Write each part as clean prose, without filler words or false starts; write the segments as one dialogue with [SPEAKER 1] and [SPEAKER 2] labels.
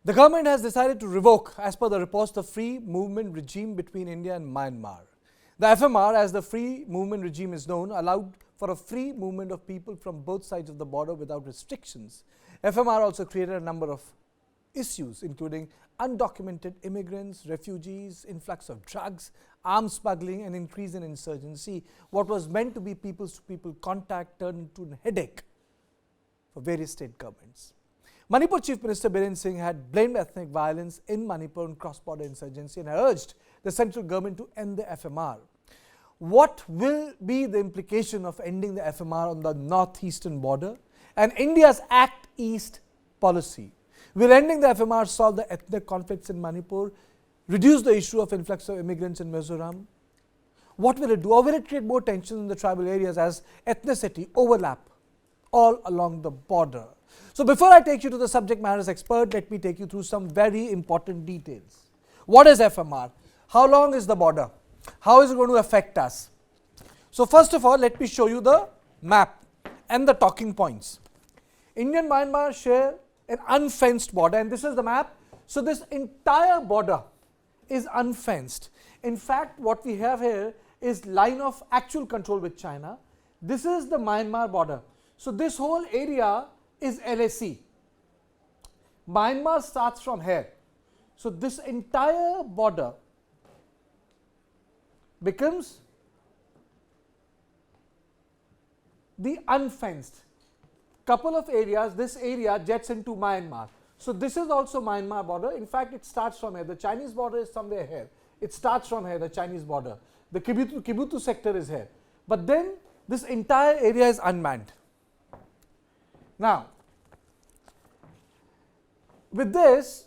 [SPEAKER 1] The government has decided to revoke, as per the reports, the free movement regime between India and Myanmar. The FMR, as the free movement regime is known, allowed for a free movement of people from both sides of the border without restrictions. FMR also created a number of issues, including undocumented immigrants, refugees, influx of drugs, arms smuggling, and increase in insurgency. What was meant to be people-to-people contact turned into a headache for various state governments. Manipur Chief Minister Biren Singh had blamed ethnic violence in Manipur on cross-border insurgency and urged the central government to end the FMR. What will be the implication of ending the FMR on the northeastern border and India's Act East policy? Will ending the FMR solve the ethnic conflicts in Manipur, reduce the issue of influx of immigrants in Mizoram? What will it do? Or will it create more tension in the tribal areas as ethnicity overlap all along the border? So before I take you to the subject matters expert, let me take you through some very important details. What is FMR? How long is the border? How is it going to affect us? So first of all, let me show you the map and the talking points. India and Myanmar share an unfenced border, and this is the map. So this entire border is unfenced. In fact, what we have here is line of actual control with China. This is the Myanmar border. So this whole area is LAC. Myanmar starts from here. So this entire border becomes the unfenced. Couple of areas, this area jets into Myanmar. So this is also Myanmar border. In fact, it starts from here. The Chinese border is somewhere here. It starts from here, the Chinese border. The Kibutu sector is here. But then this entire area is unmanned. Now, with this,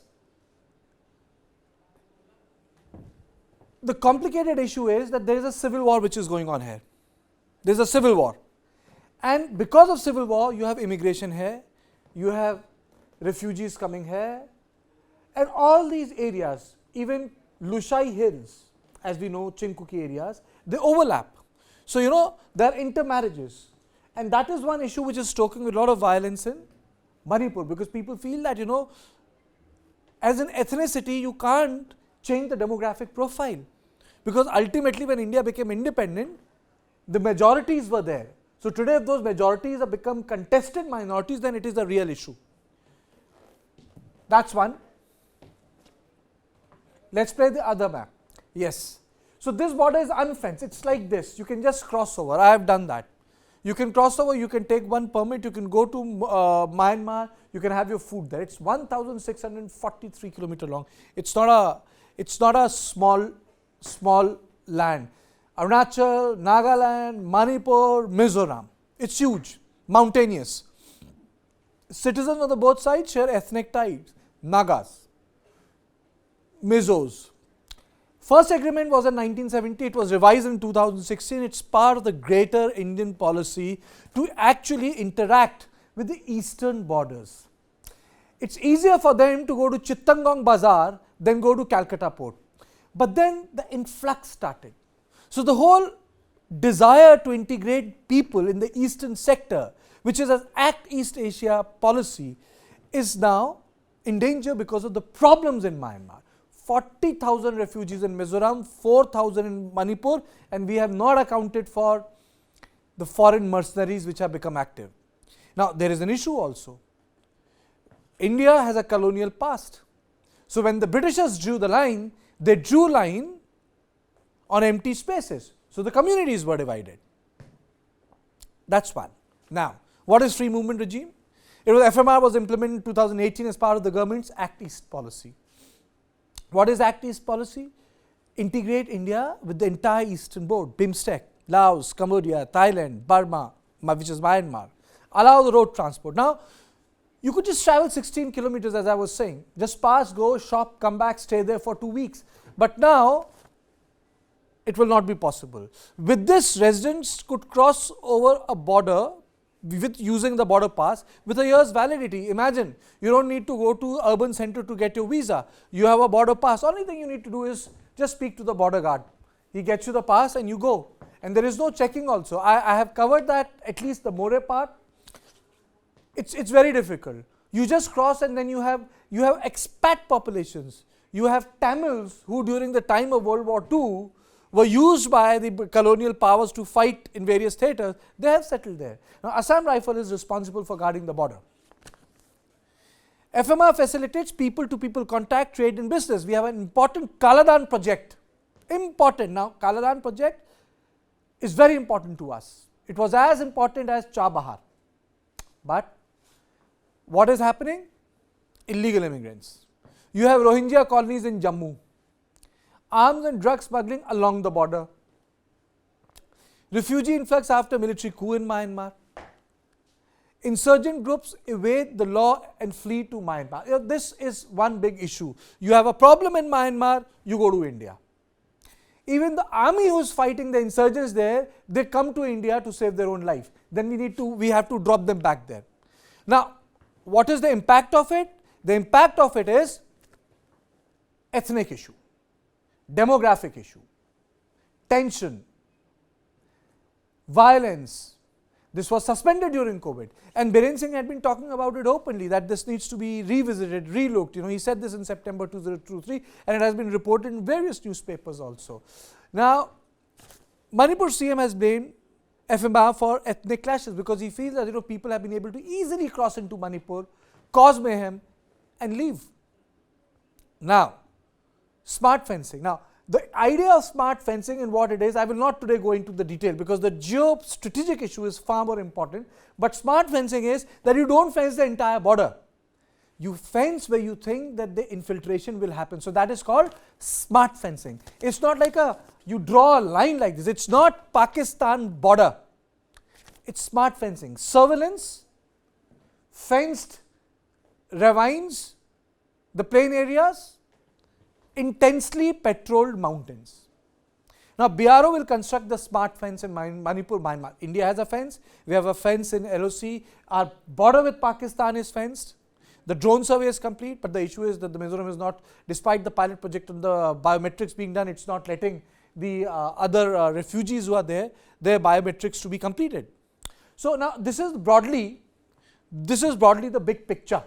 [SPEAKER 1] the complicated issue is that there is a civil war which is going on here. There is a civil war. And because of civil war, you have immigration here, you have refugees coming here, and all these areas, even Lushai Hills, as we know, Chinkuki areas, they overlap. So, you know, there are intermarriages. And that is one issue which is stoking a lot of violence in Manipur, because people feel that, you know, as an ethnicity, you can't change the demographic profile. Because ultimately, when India became independent, the majorities were there. So today, if those majorities have become contested minorities, then it is a real issue. That's one. Let's play the other map. Yes. So this border is unfenced. It's like this. You can just cross over. I have done that. You can cross over, you can take one permit, you can go to Myanmar, you can have your food there. It's 1,643 kilometers long. It's not a small land. Arunachal, Nagaland, Manipur, Mizoram. It's huge, mountainous. Citizens on the both sides share ethnic ties. Nagas, Mizos. First agreement was in 1970, it was revised in 2016. It's part of the greater Indian policy to actually interact with the eastern borders. It's easier for them to go to Chittagong Bazaar than go to Calcutta port. But then the influx started. So the whole desire to integrate people in the eastern sector, which is an Act East Asia policy, is now in danger because of the problems in Myanmar. 40,000 refugees in Mizoram, 4,000 in Manipur, and we have not accounted for the foreign mercenaries which have become active. Now, there is an issue also. India has a colonial past. So when the Britishers drew the line, they drew line on empty spaces. So the communities were divided. That's one. Now, what is free movement regime? FMR was implemented in 2018 as part of the government's Act East policy. What is Act East policy? Integrate India with the entire eastern border, BIMSTEC, Laos, Cambodia, Thailand, Burma, which is Myanmar. Allow the road transport. Now, you could just travel 16 kilometers, as I was saying. Just pass, go, shop, come back, stay there for 2 weeks. But now, it will not be possible. With this, residents could cross over a border with using the border pass with a year's validity. Imagine, you don't need to go to urban center to get your visa. You have a border pass. Only thing you need to do is just speak to the border guard. He gets you the pass and you go. And there is no checking also. I have covered that, at least the More part. It's very difficult. You just cross and then you have expat populations. You have Tamils who during the time of World War II were used by the colonial powers to fight in various theatres. They have settled there. Now, Assam Rifle is responsible for guarding the border. FMR facilitates people-to-people contact, trade and business. We have an important Kaladan project. Important. Now, Kaladan project is very important to us. It was as important as Chabahar. But what is happening? Illegal immigrants. You have Rohingya colonies in Jammu. Arms and drug smuggling along the border. Refugee influx after military coup in Myanmar. Insurgent groups evade the law and flee to Myanmar. This is one big issue. You have a problem in Myanmar, you go to India. Even the army who is fighting the insurgents there, they come to India to save their own life. Then we have to drop them back there. Now, what is the impact of it? The impact of it is ethnic issue, demographic issue, tension, violence. This was suspended during COVID, and Biren Singh had been talking about it openly, that this needs to be revisited, relooked. He said this in September 2023, and it has been reported in various newspapers also. Now, Manipur CM has blamed FMR for ethnic clashes because he feels that people have been able to easily cross into Manipur, cause mayhem, and leave. Now, smart fencing. Now, the idea of smart fencing and what it is, I will not today go into the detail because the geostrategic issue is far more important. But smart fencing is that you don't fence the entire border. You fence where you think that the infiltration will happen. So that is called smart fencing. It's not like you draw a line like this. It's not Pakistan border. It's smart fencing. Surveillance, fenced ravines, the plain areas, intensely patrolled mountains. Now, BRO will construct the smart fence in Manipur, Myanmar. India has a fence. We have a fence in LOC. Our border with Pakistan is fenced. The drone survey is complete, but the issue is that the Mizoram is not, despite the pilot project and the biometrics being done, it's not letting the other refugees who are there, their biometrics to be completed. So now this is broadly the big picture.